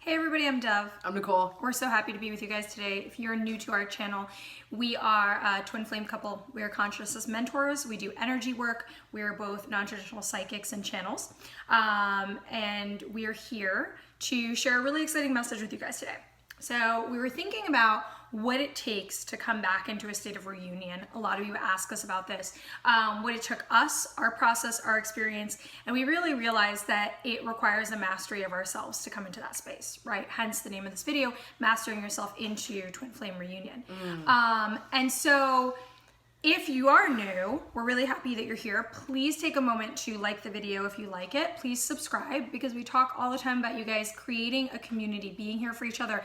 Hey everybody, I'm Dove. I'm Nicole. We're so happy to be with you guys today. If you're new to our channel, we are a twin flame couple. We are consciousness mentors. We do energy work. We are both non-traditional psychics and channels. And we are here to share a really exciting message with you guys today. So we were thinking about what it takes to come back into a state of reunion. A lot of you ask us about this, what it took us, our process, our experience, and we really realized that it requires a mastery of ourselves to come into that space, right? Hence the name of this video, Mastering Yourself into Twin Flame Reunion. And so if you are new, we're really happy that you're here. Please take a moment to like the video if you like it. Please subscribe, because we talk all the time about you guys creating a community, being here for each other,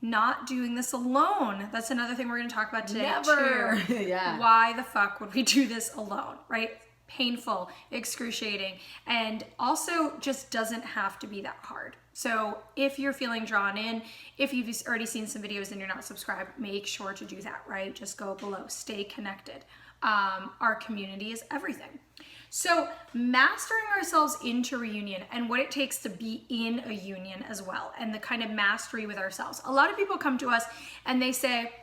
not doing this alone. That's another thing we're going to talk about today. Never. Too. Yeah. Why the fuck would we do this alone, right? Painful, excruciating, and also just doesn't have to be that hard. So if you're feeling drawn in, if you've already seen some videos and you're not subscribed, make sure to do that, right? Just go below, stay connected. Our community is everything. So mastering ourselves into reunion and what it takes to be in a union as well, and the kind of mastery with ourselves. A lot of people come to us and they say,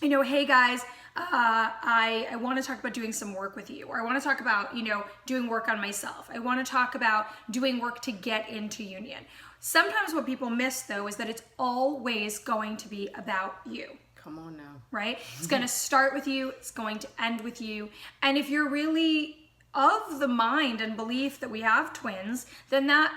you know, hey guys, I want to talk about doing some work with you, or I want to talk about, you know, doing work on myself. I want to talk about doing work to get into union. Sometimes what people miss though is that it's always going to be about you. Come on now. Right? It's going to start with you. It's going to end with you. And if you're really of the mind and belief that we have twins, then that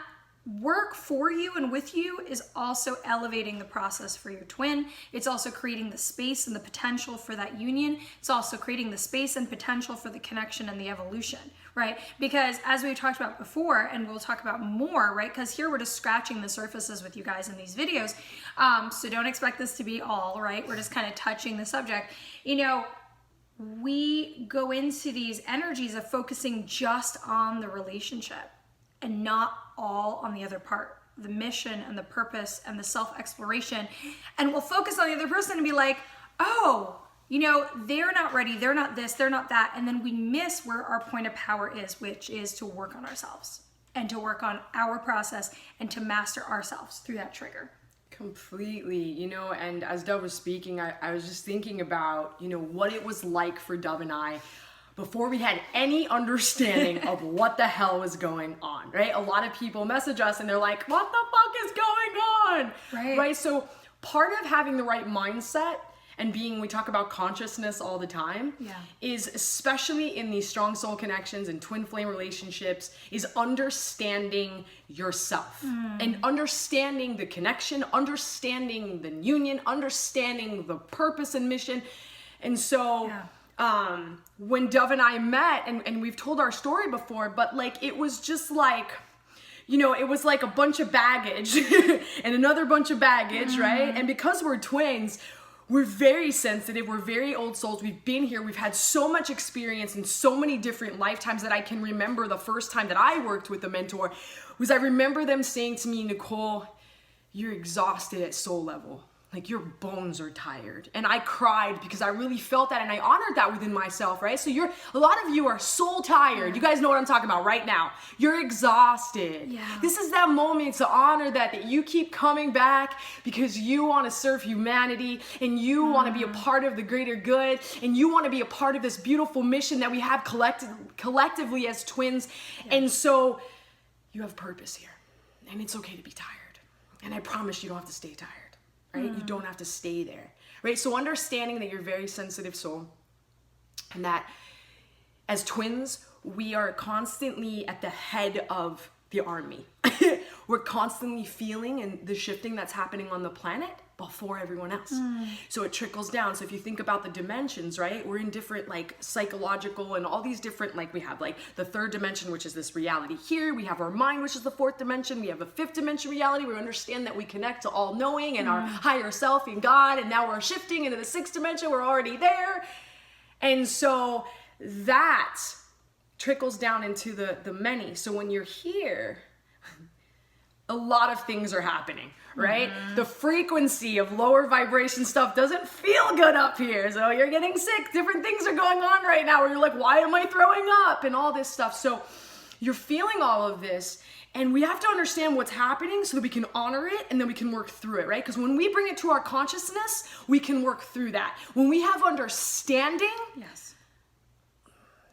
work for you and with you is also elevating the process for your twin. It's also creating the space and the potential for that union. It's also creating the space and potential for the connection and the evolution, right? Because as we talked about before, and we'll talk about more, right? Because here we're just scratching the surfaces with you guys in these videos. So don't expect this to be all, right? We're just kind of touching the subject. You know, we go into these energies of focusing just on the relationship and not all on the other part, the mission and the purpose and the self-exploration. And we'll focus on the other person and be like, oh, you know, they're not ready, they're not this, they're not that. And then we miss where our point of power is, which is to work on ourselves and to work on our process and to master ourselves through that trigger. Completely, you know, and as Dove was speaking, I was just thinking about, you know, what it was like for Dove and I before we had any understanding of what the hell was going on, right? A lot of people message us and they're like, what the fuck is going on? Right? So part of having the right mindset and being, we talk about consciousness all the time, is especially in these strong soul connections and twin flame relationships, is understanding yourself and understanding the connection, understanding the union, understanding the purpose and mission. And so when Dove and I met, and we've told our story before, but like it was just like, you know, it was like a bunch of baggage and another bunch of baggage, right? And because we're twins, we're very sensitive, we're very old souls, we've been here, we've had so much experience in so many different lifetimes that I can remember the first time that I worked with a mentor was I remember them saying to me, Nicole, you're exhausted at soul level. Like your bones are tired. And I cried because I really felt that and I honored that within myself, right? So a lot of you are soul tired. You guys know what I'm talking about right now. You're exhausted. This is that moment to honor that you keep coming back because you want to serve humanity and you want to be a part of the greater good and you want to be a part of this beautiful mission that we have collectively as twins. And so you have purpose here and it's okay to be tired. And I promise you don't have to stay tired. Right? You don't have to stay there, right? So understanding that you're a very sensitive soul and that as twins, we are constantly at the head of the army. We're constantly feeling and the shifting that's happening on the planet before everyone else. So it trickles down. So if you think about the dimensions, right? We're in different like psychological and all these different, like we have like the third dimension, which is this reality here. We have our mind, which is the fourth dimension. We have a fifth dimension reality. We understand that we connect to all knowing and our higher self and God. And now we're shifting into the sixth dimension. We're already there. And so that trickles down into the many. So when you're here, a lot of things are happening, right? The frequency of lower vibration stuff doesn't feel good up here. So you're getting sick. Different things are going on right now where you're like, why am I throwing up? And all this stuff. So you're feeling all of this. And we have to understand what's happening so that we can honor it and then we can work through it, right? Because when we bring it to our consciousness, we can work through that. When we have understanding, Yes.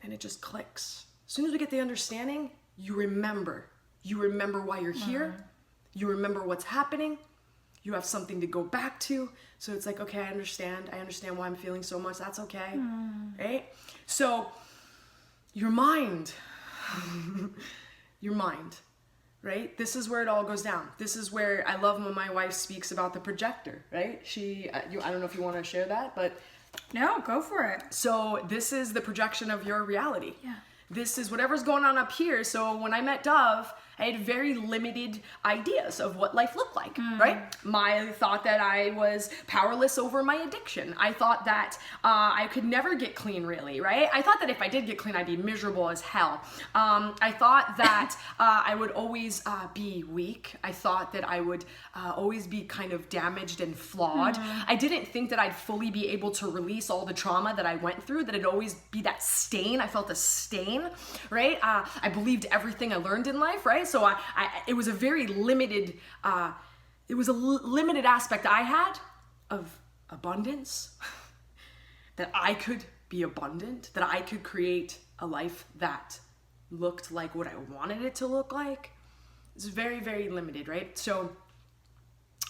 and it just clicks. As soon as we get the understanding, you remember. You remember why you're here. You remember what's happening. You have something to go back to. So it's like, okay, I understand. I understand why I'm feeling so much. That's okay, right? So your mind, your mind, right? This is where it all goes down. This is where I love when my wife speaks about the projector, right? I don't know if you want to share that, but No, go for it. so this is the projection of your reality. Yeah. This is whatever's going on up here. So when I met Dove, I had very limited ideas of what life looked like, right? I thought that I was powerless over my addiction. I thought that I could never get clean, really, right? I thought that if I did get clean, I'd be miserable as hell. I thought that I would always be weak. I thought that I would always be kind of damaged and flawed. I didn't think that I'd fully be able to release all the trauma that I went through, that it'd always be that stain. I felt a stain, right? I believed everything I learned in life, right? So it was a very limited, limited aspect I had of abundance, that I could be abundant, that I could create a life that looked like what I wanted it to look like. It's very, very limited, right? So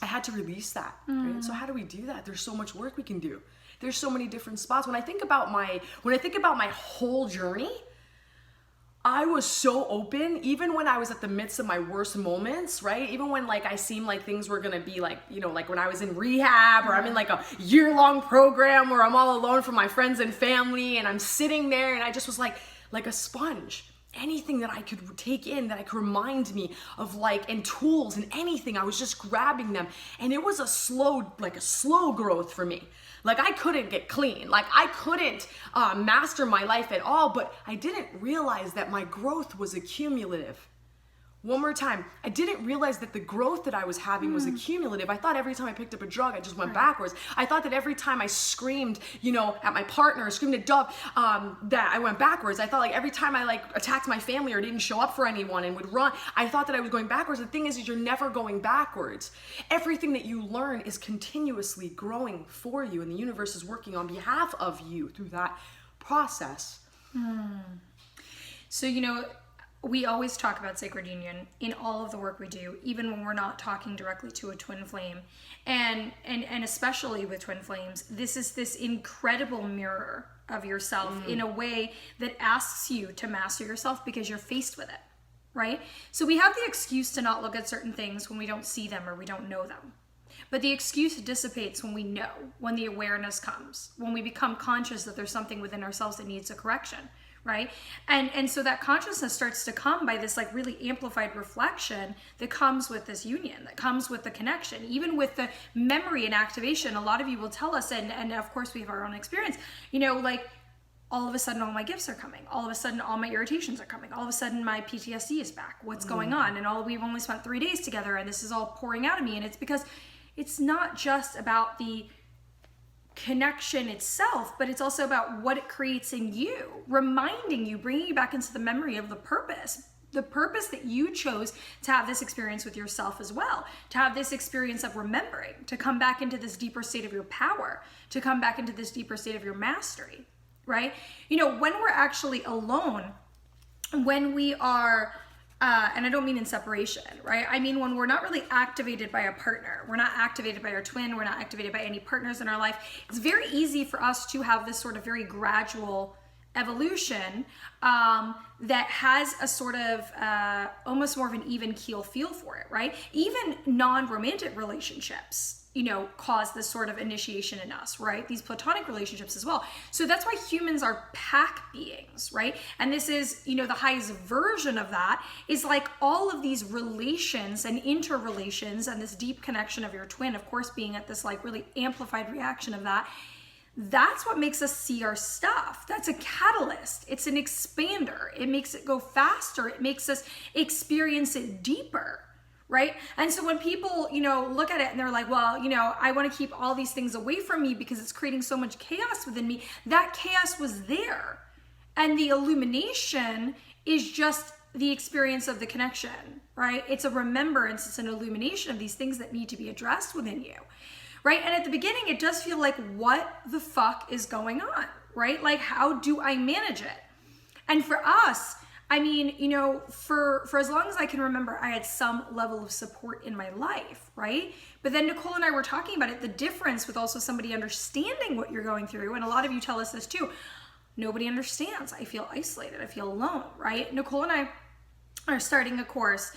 I had to release that, right? So how do we do that? There's so much work we can do. There's so many different spots. When I think about my whole journey, I was so open, even when I was at the midst of my worst moments, right? Even when like I seemed like things were gonna be like, you know, like when I was in rehab or I'm in like a year-long program where I'm all alone from my friends and family and I'm sitting there and I just was like a sponge. Anything that I could take in that I could remind me of, like, and tools and anything, I was just grabbing them. And it was a slow growth for me. Like I couldn't get clean. Like I couldn't master my life at all, but I didn't realize that my growth was accumulative. One more time, I didn't realize that the growth that I was having was accumulative. I thought every time I picked up a drug, I just went backwards. I thought that every time I screamed, you know, at my partner, screamed at Dove, that I went backwards. I thought like every time I like attacked my family or didn't show up for anyone and would run, I thought that I was going backwards. The thing is you're never going backwards. Everything that you learn is continuously growing for you, and the universe is working on behalf of you through that process. So, you know, we always talk about sacred union in all of the work we do, even when we're not talking directly to a twin flame. And especially with twin flames, this is this incredible mirror of yourself in a way that asks you to master yourself because you're faced with it, right? So we have the excuse to not look at certain things when we don't see them or we don't know them. But the excuse dissipates when we know, when the awareness comes, when we become conscious that there's something within ourselves that needs a correction. Right? And so that consciousness starts to come by this like really amplified reflection that comes with this union, that comes with the connection, even with the memory and activation. A lot of you will tell us, and of course we have our own experience, you know, like all of a sudden all my gifts are coming. All of a sudden all my irritations are coming. All of a sudden my PTSD is back. What's going on? And we've only spent 3 days together and this is all pouring out of me. And it's because it's not just about the connection itself, but it's also about what it creates in you, reminding you, bringing you back into the memory of the purpose that you chose to have this experience with yourself as well, to have this experience of remembering, to come back into this deeper state of your power, to come back into this deeper state of your mastery, right? You know, when we're actually alone, when we are and I don't mean in separation, right? I mean when we're not really activated by a partner, we're not activated by our twin, we're not activated by any partners in our life, it's very easy for us to have this sort of very gradual evolution that has a sort of almost more of an even keel feel for it, right? Even non-romantic relationships, you know, cause this sort of initiation in us, right? These platonic relationships as well. So that's why humans are pack beings, right? And this is, you know, the highest version of that is like all of these relations and interrelations and this deep connection of your twin, of course, being at this like really amplified reaction of that. That's what makes us see our stuff. That's a catalyst. It's an expander. It makes it go faster. It makes us experience it deeper. Right? And so when people, you know, look at it and they're like, well, you know, I want to keep all these things away from me because it's creating so much chaos within me. That chaos was there. And the illumination is just the experience of the connection, right? It's a remembrance, it's an illumination of these things that need to be addressed within you, right? And at the beginning, it does feel like, what the fuck is going on, right? Like, how do I manage it? And for us, I mean, you know, for as long as I can remember, I had some level of support in my life, right? But then Nicole and I were talking about it, the difference with also somebody understanding what you're going through, and a lot of you tell us this too, nobody understands. I feel isolated, I feel alone, right? Nicole and I are starting a course,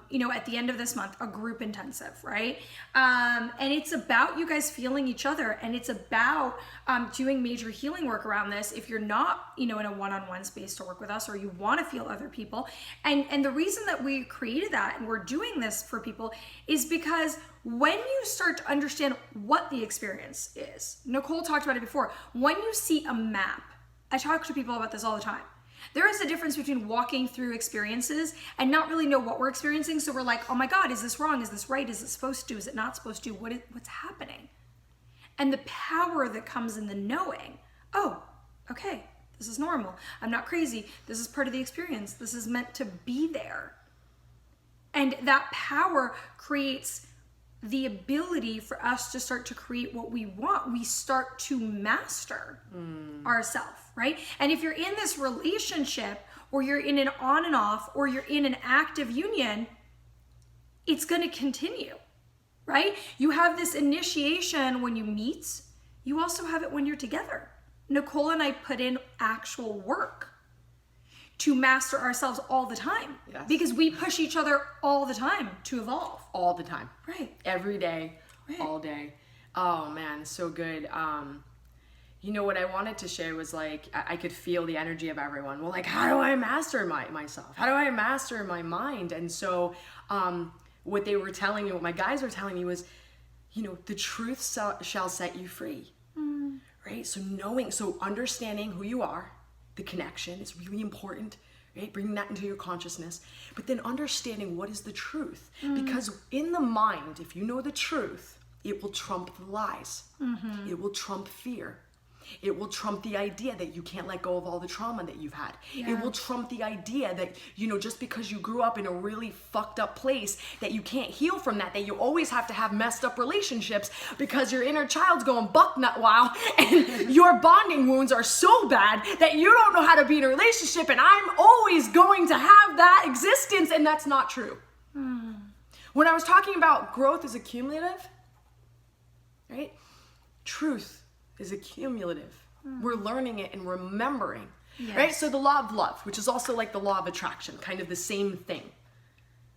you know, at the end of this month, a group intensive, right? And it's about you guys feeling each other, and it's about doing major healing work around this. If you're not, you know, in a one-on-one space to work with us, or you want to feel other people, and the reason that we created that and we're doing this for people is because when you start to understand what the experience is, Nicole talked about it before, when you see a map, I talk to people about this all the time. There is a difference between walking through experiences and not really know what we're experiencing. So we're like, oh my God, is this wrong? Is this right? Is it supposed to? Is it not supposed to? What's happening? And the power that comes in the knowing, oh, okay, this is normal. I'm not crazy. This is part of the experience. This is meant to be there. And that power creates the ability for us to start to create what we want. We start to master ourselves, right? And if you're in this relationship, or you're in an on and off, or you're in an active union, it's going to continue, right? You have this initiation when you meet. You also have it when you're together. Nicole and I put in actual work to master ourselves all the time. Yes. Because we push each other all the time to evolve. All the time. Right. Every day, Right. all day. Oh man, so good. You know, what I wanted to share was like, I could feel the energy of everyone. Well, like, how do I master myself? How do I master my mind? And so what they were telling me, what my guys were telling me was, you know, the truth shall set you free. Right? So understanding who you are, the connection is really important, right? Bringing that into your consciousness, but then understanding what is the truth. Because in the mind, if you know the truth, it will trump the lies. It will trump fear. It will trump the idea that you can't let go of all the trauma that you've had. Yeah. It will trump the idea that, you know, just because you grew up in a really fucked up place, that you can't heal from that you always have to have messed up relationships because your inner child's going buck nut wild and your bonding wounds are so bad that you don't know how to be in a relationship, and I'm always going to have that existence, and that's not true. When I was talking about growth is accumulative, right? Truth is accumulative. We're learning it and remembering, Yes. right? So the law of love, which is also like the law of attraction, kind of the same thing,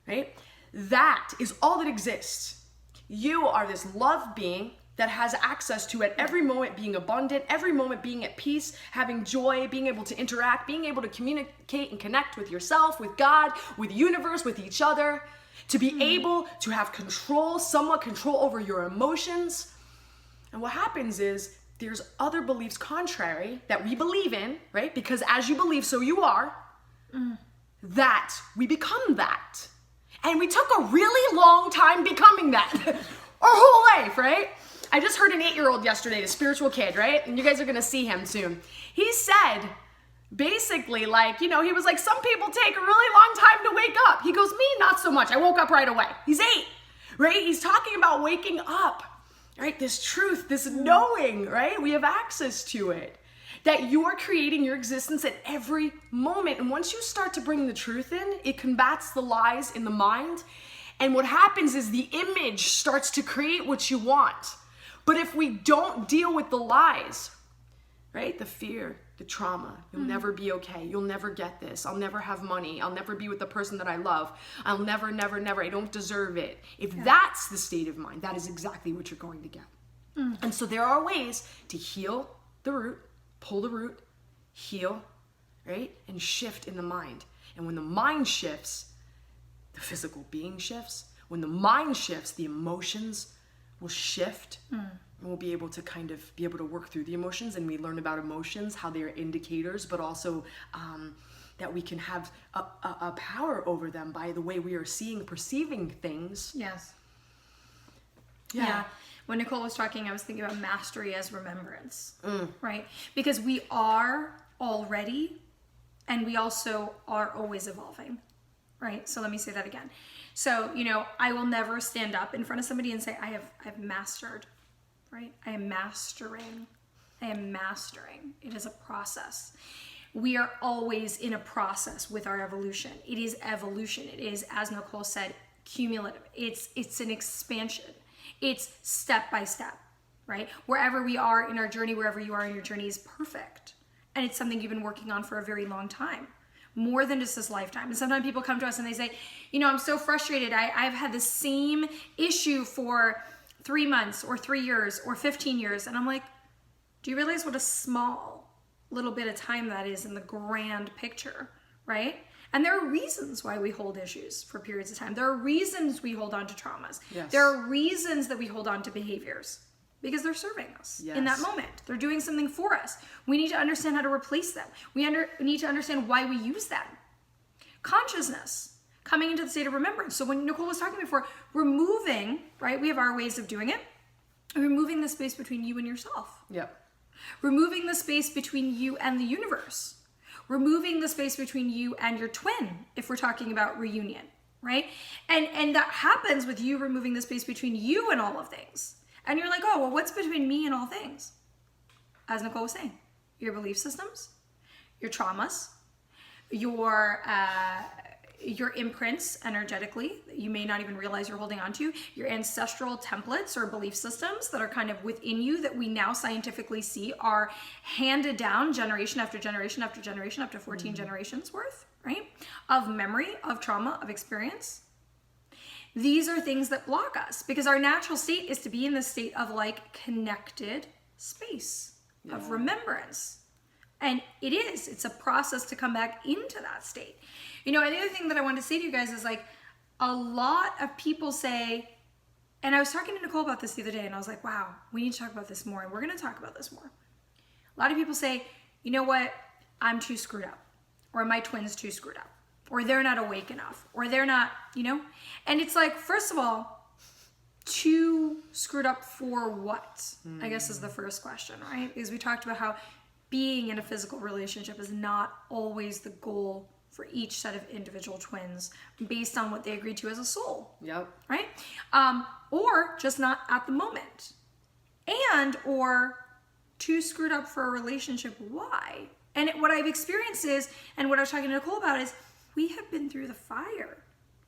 right? That is all that exists. You are this love being that has access to at every moment being abundant, every moment being at peace, having joy, being able to interact, being able to communicate and connect with yourself, with God, with the universe, with each other, to be able to have control, somewhat control over your emotions. And what happens is there's other beliefs contrary that we believe in, right? Because as you believe, so you are, that we become that. And we took a really long time becoming that. Our whole life, right? I just heard an 8-year-old yesterday, a spiritual kid, right? And you guys are gonna see him soon. He said, basically, like, you know, he was like, some people take a really long time to wake up. He goes, me, not so much. I woke up right away. He's 8, right? He's talking about waking up. Right? This truth, this knowing, right? We have access to it. That you're creating your existence at every moment. And once you start to bring the truth in, it combats the lies in the mind. And what happens is the image starts to create what you want. But if we don't deal with the lies, right? The fear, the trauma, you'll never be okay. You'll never get this. I'll never have money. I'll never be with the person that I love. I'll never, I don't deserve it. If that's the state of mind, that is exactly what you're going to get. And so there are ways to heal the root, pull the root, heal, right? And shift in the mind. And when the mind shifts, the physical being shifts. When the mind shifts, the emotions will shift. And we'll be able to kind of be able to work through the emotions, and we learn about emotions, how they are indicators, but also that we can have a power over them by the way we are seeing, perceiving things. Yes. Yeah. When Nicole was talking, I was thinking about mastery as remembrance, right? Because we are already and we also are always evolving, right? So let me say that again. So, I will never stand up in front of somebody and say, I've mastered, right? I am mastering. It is a process. We are always in a process with our evolution. It is evolution. It is, as Nicole said, cumulative. It's an expansion. It's step by step, right? Wherever we are in our journey, wherever you are in your journey is perfect. And it's something you've been working on for a very long time, more than just this lifetime. And sometimes people come to us and they say, I'm so frustrated. I've had the same issue for 3 months or 3 years or 15 years. And I'm like, do you realize what a small little bit of time that is in the grand picture, right? And there are reasons why we hold issues for periods of time. There are reasons we hold on to traumas. Yes. There are reasons that we hold on to behaviors because they're serving us in that moment. They're doing something for us. We need to understand how to replace them. We need to understand why we use them. Consciousness, coming into the state of remembrance. So when Nicole was talking before, removing, right? We have our ways of doing it. Removing the space between you and yourself. Yep. Removing the space between you and the universe. Removing the space between you and your twin, if we're talking about reunion, right? And that happens with you removing the space between you and all of things. And you're like, oh, well, what's between me and all things? As Nicole was saying, your belief systems, your traumas, your imprints energetically that you may not even realize you're holding on to, your ancestral templates or belief systems that are kind of within you that we now scientifically see are handed down generation after generation after generation, up to 14 generations worth, right? Of memory, of trauma, of experience. These are things that block us because our natural state is to be in the state of like connected space, of remembrance. And it's a process to come back into that state. And the other thing that I wanted to say to you guys is like a lot of people say, and I was talking to Nicole about this the other day and I was like, wow, we need to talk about this more and we're going to talk about this more. A lot of people say, you know what, I'm too screwed up, or my twin's too screwed up, or they're not awake enough, or they're not, and it's like, first of all, too screwed up for what? I guess is the first question, right? Because we talked about how being in a physical relationship is not always the goal for each set of individual twins based on what they agreed to as a soul. Yep. Right? Or just not at the moment. Or too screwed up for a relationship. Why? And what I've experienced is, and what I was talking to Nicole about is, we have been through the fire.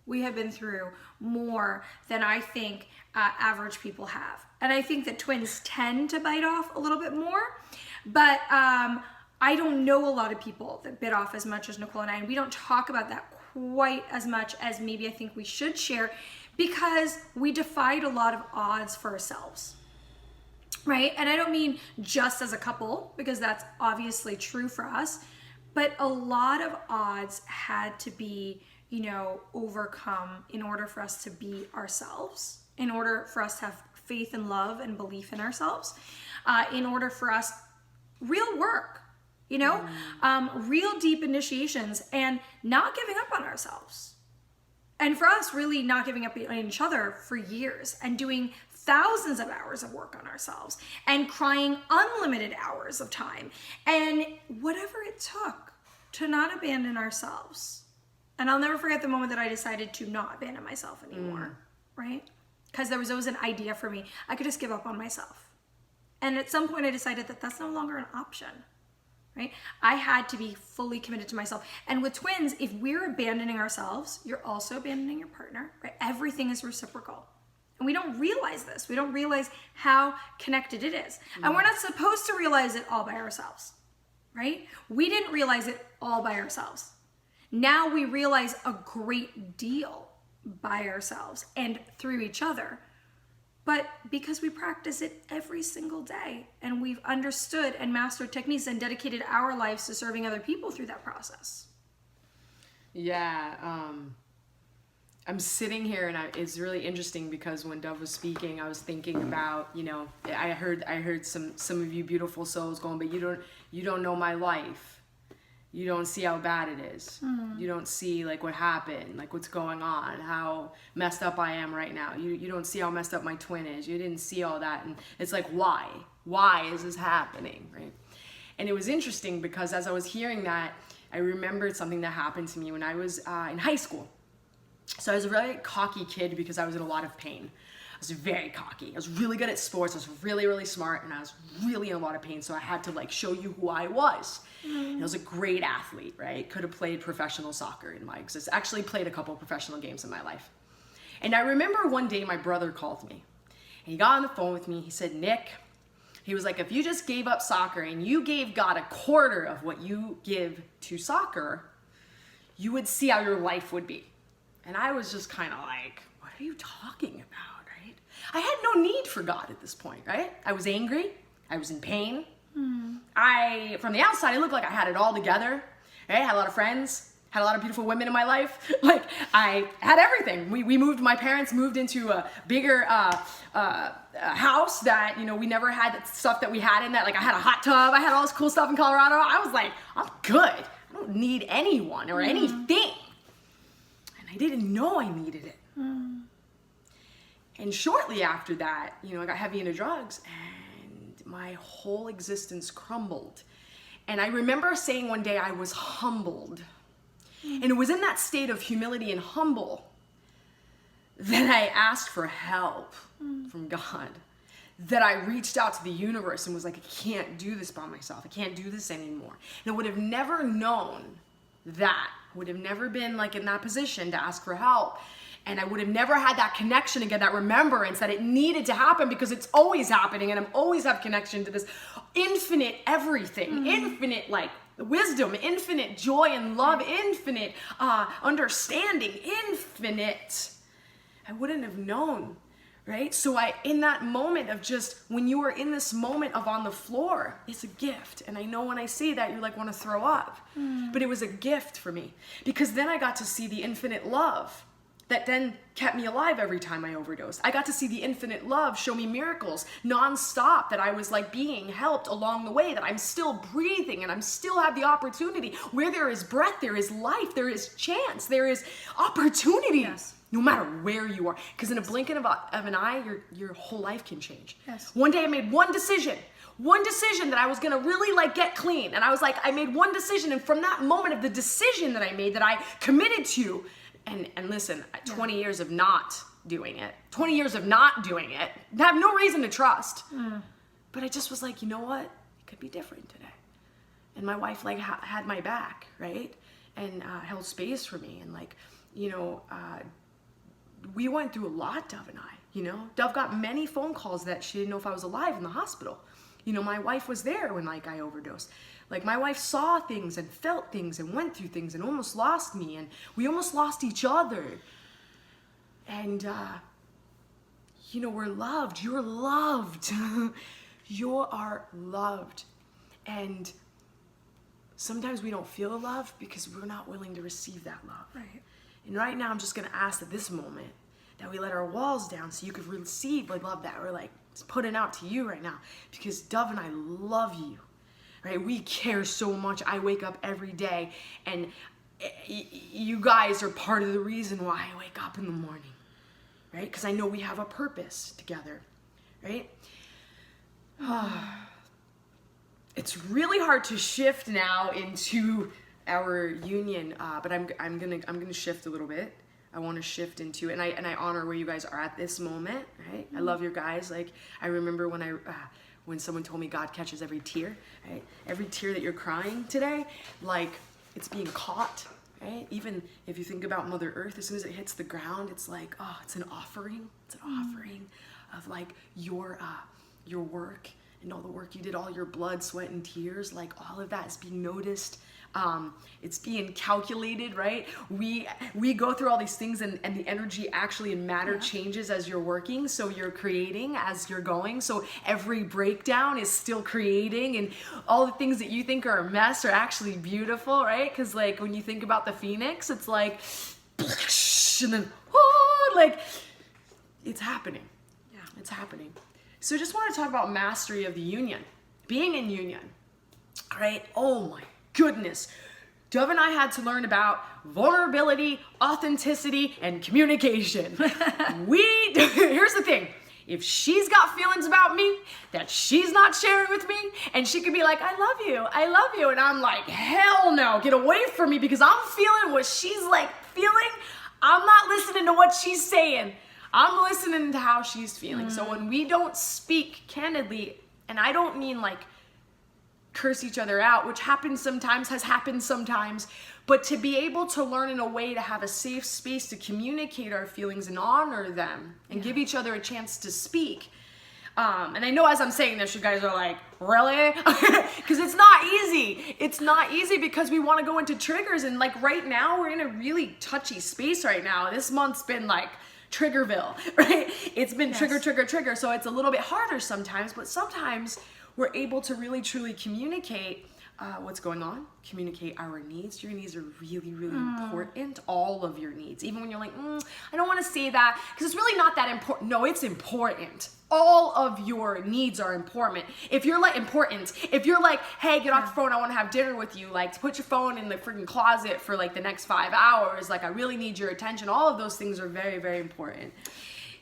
We have been through more than I think average people have. And I think that twins tend to bite off a little bit more. But I don't know a lot of people that bit off as much as Nicole and I, and we don't talk about that quite as much as maybe I think we should share because we defied a lot of odds for ourselves, right? And I don't mean just as a couple, because that's obviously true for us, but a lot of odds had to be, overcome in order for us to be ourselves, in order for us to have faith and love and belief in ourselves, in order for us real work, real deep initiations and not giving up on ourselves. And for us, really not giving up on each other for years and doing thousands of hours of work on ourselves and crying unlimited hours of time and whatever it took to not abandon ourselves. And I'll never forget the moment that I decided to not abandon myself anymore, right? Because there was always an idea for me. I could just give up on myself. And at some point I decided that that's no longer an option, right? I had to be fully committed to myself. And with twins, if we're abandoning ourselves, you're also abandoning your partner, right? Everything is reciprocal. And we don't realize this. We don't realize how connected it is. And we're not supposed to realize it all by ourselves, right? We didn't realize it all by ourselves. Now we realize a great deal by ourselves and through each other. But because we practice it every single day and we've understood and mastered techniques and dedicated our lives to serving other people through that process. Yeah, I'm sitting here and it's really interesting because when Dove was speaking, I was thinking about, I heard some of you beautiful souls going, but you don't know my life. You don't see how bad it is. You don't see like what happened, like what's going on, how messed up I am right now. You don't see how messed up my twin is. You didn't see all that. And it's like, why? Why is this happening, right? And it was interesting because as I was hearing that, I remembered something that happened to me when I was in high school. So I was a very cocky kid because I was in a lot of pain. I was very cocky. I was really good at sports. I was really, really smart, and I was really in a lot of pain. So I had to like show you who I was. And I was a great athlete, right? Could have played professional soccer in my existence. Actually played a couple professional games in my life. And I remember one day my brother called me. And he got on the phone with me. He said, Nick, he was like, if you just gave up soccer and you gave God a quarter of what you give to soccer, you would see how your life would be. And I was just kind of like, what are you talking about, right? I had no need for God at this point, right? I was angry. I was in pain. From the outside, I looked like I had it all together. Right? I had a lot of friends, had a lot of beautiful women in my life. Like, I had everything. My parents moved into a bigger house that, you know, we never had that stuff that we had in that. Like, I had a hot tub. I had all this cool stuff in Colorado. I was like, I'm good. I don't need anyone or anything. I didn't know I needed it. And shortly after that, you know, I got heavy into drugs and my whole existence crumbled. And I remember saying one day I was humbled. And it was in that state of humility and humble that I asked for help from God. That I reached out to the universe and was like, I can't do this by myself. I can't do this anymore. And I would have never known that. Would have never been like in that position to ask for help. And I would have never had that connection again, that remembrance that it needed to happen because it's always happening and I'm always have connection to this infinite everything, infinite like wisdom, infinite joy and love, infinite understanding, infinite. I wouldn't have known, right? So in that moment of just, when you are in this moment of on the floor, it's a gift. And I know when I say that, you like want to throw up. But it was a gift for me because then I got to see the infinite love that then kept me alive every time I overdosed. I got to see the infinite love show me miracles nonstop, that I was like being helped along the way, that I'm still breathing and I'm still have the opportunity. Where there is breath, there is life, there is chance, there is opportunity. Yes. No matter where you are. Because in a blink of an eye, your whole life can change. Yes. One day I made one decision that I was gonna really like get clean. And I was like, I made one decision, and from that moment of the decision that I made, that I committed to, and listen, 20 years of not doing it, I have no reason to trust. But I just was like, you know what? It could be different today. And my wife like had my back, right? And held space for me. And like, you know, we went through a lot, Dove and I, you know. Dove got many phone calls that she didn't know if I was alive in the hospital. You know, my wife was there when like I overdosed. Like my wife saw things and felt things and went through things and almost lost me, and we almost lost each other. And you know, we're loved. You're loved. You are loved. And sometimes we don't feel love because we're not willing to receive that love. Right. And right now, I'm just gonna ask at this moment that we let our walls down so you could receive like love that we're like putting out to you right now. Because Dove and I love you, right? We care so much. I wake up every day, and you guys are part of the reason why I wake up in the morning, right? Because I know we have a purpose together, right? It's really hard to shift now into our union, but I'm gonna shift a little bit. I want to shift into, and I honor where you guys are at this moment, right? I love your guys. Like I remember when someone told me God catches every tear, right? Every tear that you're crying today, like it's being caught, right? Even if you think about Mother Earth, as soon as it hits the ground, it's like, oh, it's an offering. It's an offering of like your work and all the work you did, all your blood, sweat, and tears. Like all of that is being noticed. It's being calculated, right? We go through all these things, and the energy actually and matter changes as you're working. So you're creating as you're going. So every breakdown is still creating, and all the things that you think are a mess are actually beautiful, right? Because like when you think about the phoenix, it's like, and then like it's happening. Yeah, it's happening. So just want to talk about mastery of the union, being in union, right? Oh my goodness. Dove and I had to learn about vulnerability, authenticity, and communication. Here's the thing. if she's got feelings about me that she's not sharing with me, and she could be like, I love you, and I'm like, hell no, get away from me, because I'm feeling what she's like feeling. I'm not listening to what she's saying. I'm listening to how she's feeling. So when we don't speak candidly, and I don't mean like curse each other out, which happens sometimes, has happened sometimes, but to be able to learn in a way to have a safe space to communicate our feelings and honor them and give each other a chance to speak. And I know as I'm saying this, you guys are like, really? Because it's not easy. It's not easy because we want to go into triggers. And like right now, we're in a really touchy space right now. This month's been like Triggerville, right? It's been trigger. So it's a little bit harder sometimes, but sometimes we're able to really truly communicate what's going on, communicate our needs. Your needs are really, really important. All of your needs. Even when you're like, I don't want to say that because it's really not that important. No, it's important. All of your needs are important. If you're like, hey, get off the phone, I want to have dinner with you. Like, put your phone in the freaking closet for like the next 5 hours. Like, I really need your attention. All of those things are very, very important.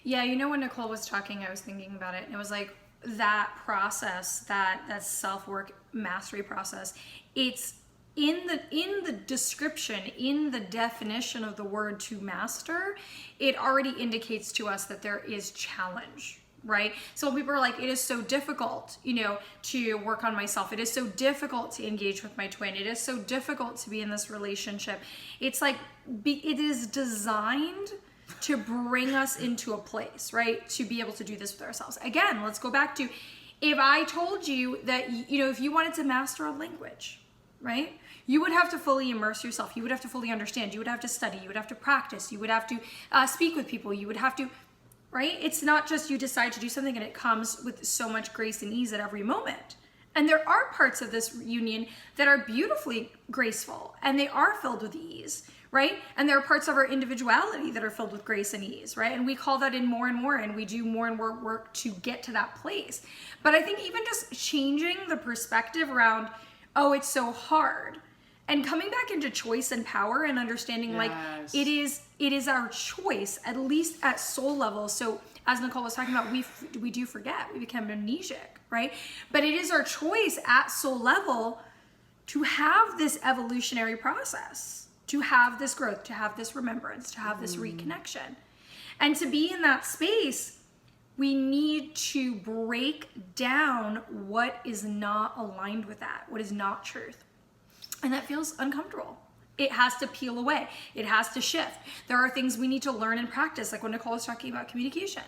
Yeah, you know, when Nicole was talking, I was thinking about it, and it was like that process, that self-work mastery process, it's in the description, in the definition of the word to master, it already indicates to us that there is challenge, right? So when people are like, it is so difficult, you know, to work on myself. It is so difficult to engage with my twin. It is so difficult to be in this relationship. It's like, it is designed to bring us into a place, right? To be able to do this with ourselves. Again, let's go back to, if I told you that, you know, if you wanted to master a language, right? You would have to fully immerse yourself. You would have to fully understand. You would have to study. You would have to practice. You would have to speak with people. You would have to, right? It's not just you decide to do something and it comes with so much grace and ease at every moment. And there are parts of this union that are beautifully graceful and they are filled with ease, right? And there are parts of our individuality that are filled with grace and ease, right? And we call that in more and more, and we do more and more work to get to that place. But I think even just changing the perspective around, oh, it's so hard, and coming back into choice and power and understanding like it is our choice, at least at soul level. So as Nicole was talking about, we do forget, we become amnesiac, right? But it is our choice at soul level to have this evolutionary process, to have this growth, to have this remembrance, to have this reconnection. And to be in that space, we need to break down what is not aligned with that, what is not truth. And that feels uncomfortable. It has to peel away. It has to shift. There are things we need to learn and practice, like when Nicole was talking about communication.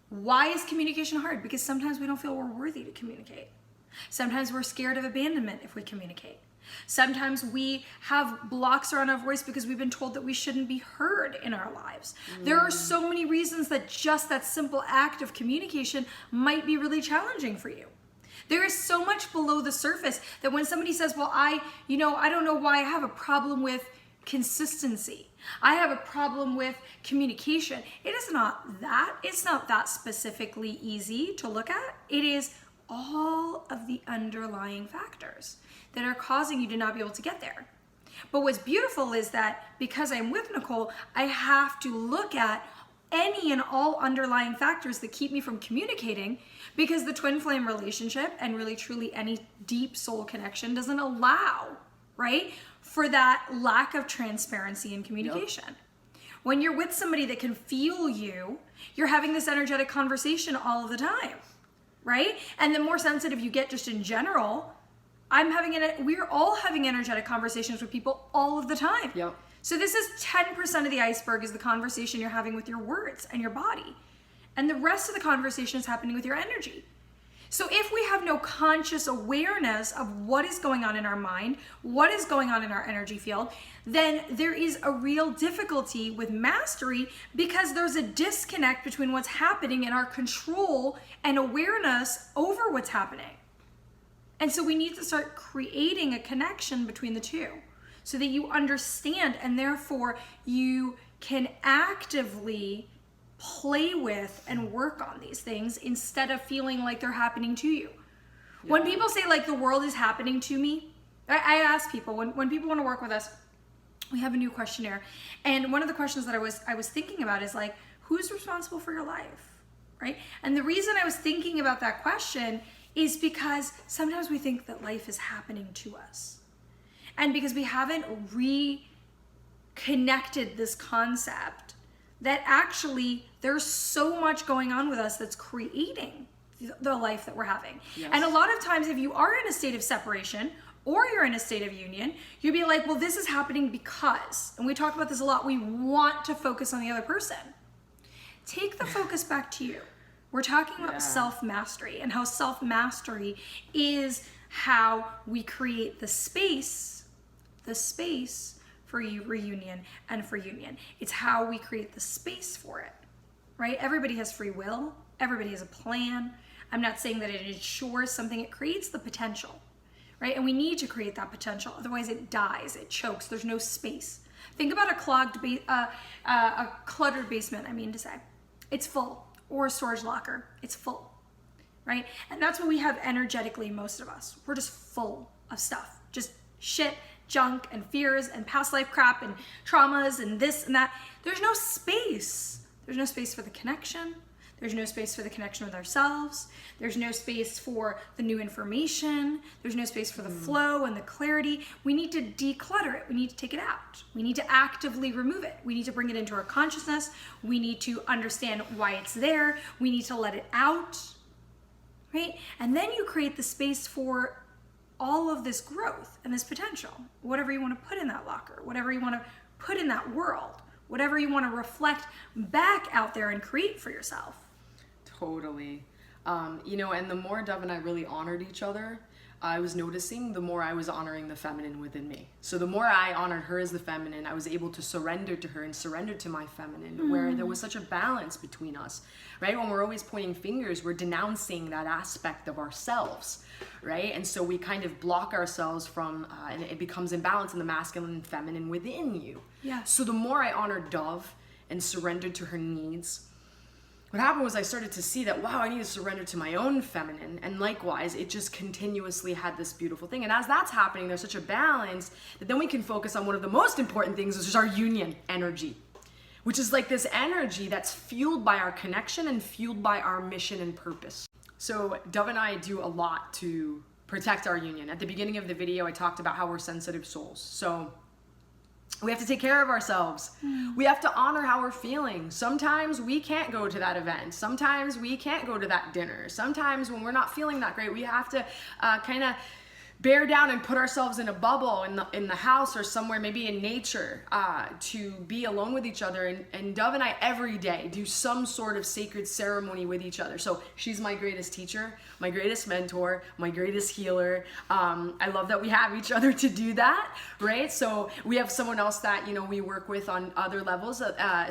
Why is communication hard? Because sometimes we don't feel we're worthy to communicate. Sometimes we're scared of abandonment if we communicate. Sometimes we have blocks around our voice because we've been told that we shouldn't be heard in our lives. There are so many reasons that just that simple act of communication might be really challenging for you. There is so much below the surface that when somebody says, well, I don't know why I have a problem with consistency. I have a problem with communication. It is not that. It's not that specifically easy to look at. It is all of the underlying factors that are causing you to not be able to get there. But what's beautiful is that because I'm with Nicole, I have to look at any and all underlying factors that keep me from communicating, because the twin flame relationship and really truly any deep soul connection doesn't allow, right, for that lack of transparency and communication. Yep. When you're with somebody that can feel you, you're having this energetic conversation all of the time, right? And the more sensitive you get just in general, we're all having energetic conversations with people all of the time. Yep. So this is 10% of the iceberg, is the conversation you're having with your words and your body. And the rest of the conversation is happening with your energy. So if we have no conscious awareness of what is going on in our mind, what is going on in our energy field, then there is a real difficulty with mastery, because there's a disconnect between what's happening in our control and awareness over what's happening. And so we need to start creating a connection between the two, so that you understand and therefore you can actively play with and work on these things instead of feeling like they're happening to you. Yeah. When people say like the world is happening to me, I ask people, when people want to work with us, we have a new questionnaire. And one of the questions that I was thinking about is like, who's responsible for your life, right? And the reason I was thinking about that question is because sometimes we think that life is happening to us. And because we haven't reconnected this concept that actually there's so much going on with us that's creating the life that we're having. Yes. And a lot of times if you are in a state of separation or you're in a state of union, you'll be like, well, this is happening because, and we talk about this a lot, we want to focus on the other person. Take the focus back to you. We're talking about self-mastery and how self-mastery is how we create the space for reunion and for union. It's how we create the space for it, right? Everybody has free will. Everybody has a plan. I'm not saying that it ensures something. It creates the potential, right? And we need to create that potential. Otherwise it dies, it chokes. There's no space. Think about a cluttered basement, I mean to say. It's full. Or a storage locker. It's full, right? And that's what we have energetically, most of us. We're just full of stuff. Just shit, junk, and fears, and past life crap, and traumas, and this and that. There's no space. There's no space for the connection. There's no space for the connection with ourselves. There's no space for the new information. There's no space for the flow and the clarity. We need to declutter it. We need to take it out. We need to actively remove it. We need to bring it into our consciousness. We need to understand why it's there. We need to let it out, right? And then you create the space for all of this growth and this potential, whatever you want to put in that locker, whatever you want to put in that world, whatever you want to reflect back out there and create for yourself. Totally. And the more Dove and I really honored each other, I was noticing the more I was honoring the feminine within me. So the more I honored her as the feminine, I was able to surrender to her and surrender to my feminine, where there was such a balance between us, right? When we're always pointing fingers, we're denouncing that aspect of ourselves, right? And so we kind of block ourselves from, and it becomes imbalance in the masculine and feminine within you. Yeah. So the more I honored Dove and surrendered to her needs, what happened was I started to see that, wow, I need to surrender to my own feminine. And likewise, it just continuously had this beautiful thing. And as that's happening, there's such a balance that then we can focus on one of the most important things, which is our union energy, which is like this energy that's fueled by our connection and fueled by our mission and purpose. So Dove and I do a lot to protect our union. At the beginning of the video, I talked about how we're sensitive souls. So we have to take care of ourselves. We have to honor how we're feeling. Sometimes we can't go to that event. Sometimes we can't go to that dinner. Sometimes when we're not feeling that great, we have to kind of bear down and put ourselves in a bubble in the house or somewhere, maybe in nature, to be alone with each other. And Dove and I every day do some sort of sacred ceremony with each other. So she's my greatest teacher, my greatest mentor, my greatest healer. I love that we have each other to do that, right? So we have someone else that, we work with on other levels.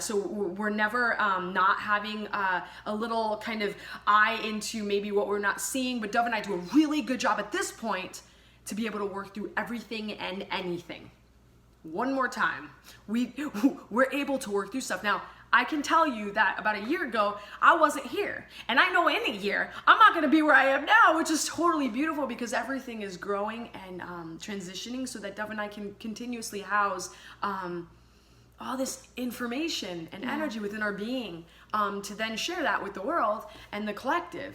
So we're never not having a little kind of eye into maybe what we're not seeing, but Dove and I do a really good job at this point to be able to work through everything and anything. One more time, we're able to work through stuff. Now, I can tell you that about a year ago, I wasn't here. And I know in a year, I'm not gonna be where I am now, which is totally beautiful because everything is growing and transitioning so that Dove and I can continuously house all this information and energy within our being to then share that with the world and the collective.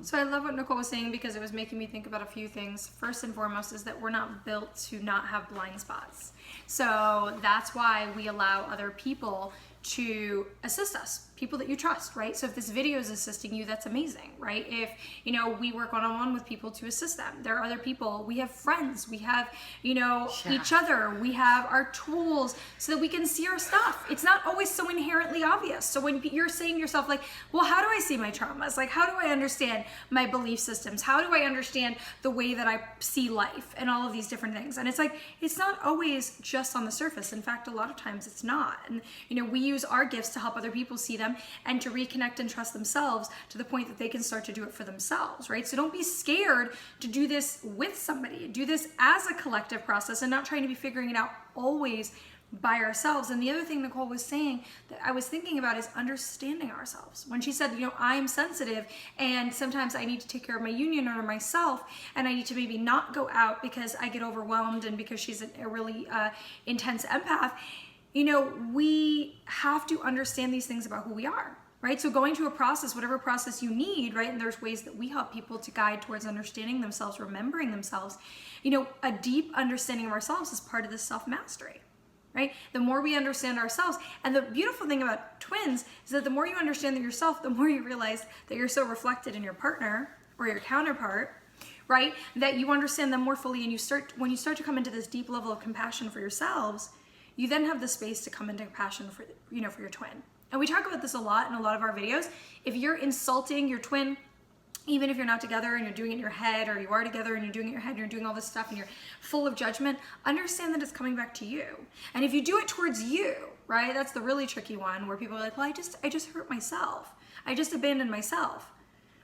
So I love what Nicole was saying because it was making me think about a few things. First and foremost is that we're not built to not have blind spots. So that's why we allow other people to assist us, people that you trust, right? So if this video is assisting you, that's amazing, right? If, we work one-on-one with people to assist them. There are other people, we have friends, we have, each other, we have our tools so that we can see our stuff. It's not always so inherently obvious. So when you're saying to yourself, like, well, how do I see my traumas? Like, how do I understand my belief systems? How do I understand the way that I see life and all of these different things? And it's like, it's not always just on the surface. In fact, a lot of times it's not. And, we use our gifts to help other people see them and to reconnect and trust themselves to the point that they can start to do it for themselves, right? So don't be scared to do this with somebody. Do this as a collective process and not trying to be figuring it out always by ourselves. And the other thing Nicole was saying that I was thinking about is understanding ourselves. When she said, I'm sensitive and sometimes I need to take care of my union or myself and I need to maybe not go out because I get overwhelmed and because she's a really intense empath. We have to understand these things about who we are, right? So going to a process, whatever process you need, right? And there's ways that we help people to guide towards understanding themselves, remembering themselves. You know, a deep understanding of ourselves is part of this self-mastery, right? The more we understand ourselves, and the beautiful thing about twins is that the more you understand yourself, the more you realize that you're so reflected in your partner or your counterpart, right? That you understand them more fully, and when you start to come into this deep level of compassion for yourselves, you then have the space to come into compassion for, you know, for your twin. And we talk about this a lot in a lot of our videos. If you're insulting your twin, even if you're not together and you're doing it in your head, or you are together and you're doing it in your head and you're doing all this stuff and you're full of judgment, understand that it's coming back to you. And if you do it towards you, right, that's the really tricky one where people are like, well, I just hurt myself. I just abandoned myself.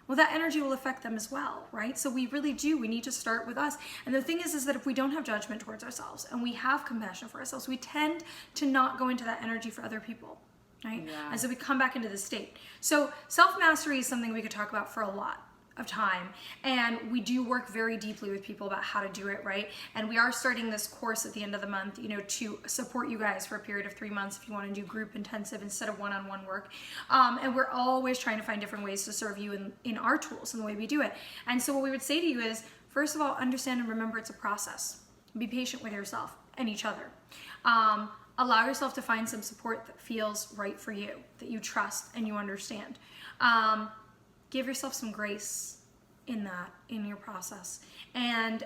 Well, that energy will affect them as well, right? So we really do. We need to start with us. And the thing is that if we don't have judgment towards ourselves and we have compassion for ourselves, we tend to not go into that energy for other people, right? Yeah. And so we come back into this state. So self-mastery is something we could talk about for a lot of time, and we do work very deeply with people about how to do it, right? And we are starting this course at the end of the month, you know, to support you guys for a period of 3 months if you want to do group intensive instead of one-on-one work. And we're always trying to find different ways to serve you in our tools and the way we do it. And so what we would say to you is, first of all, understand and remember it's a process. Be patient with yourself and each other. Allow yourself to find some support that feels right for you, that you trust and you understand. Give yourself some grace in your process, and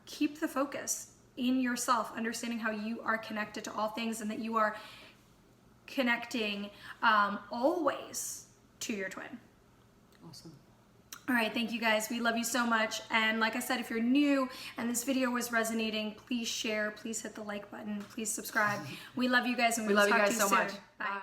keep the focus in yourself, understanding how you are connected to all things and that you are connecting always to your twin. Awesome. All right, thank you guys. We love you so much. And like I said, if you're new and this video was resonating, please share, please hit the like button, please subscribe. We love you guys, and We love you talk guys to you so soon. much. Bye. Bye.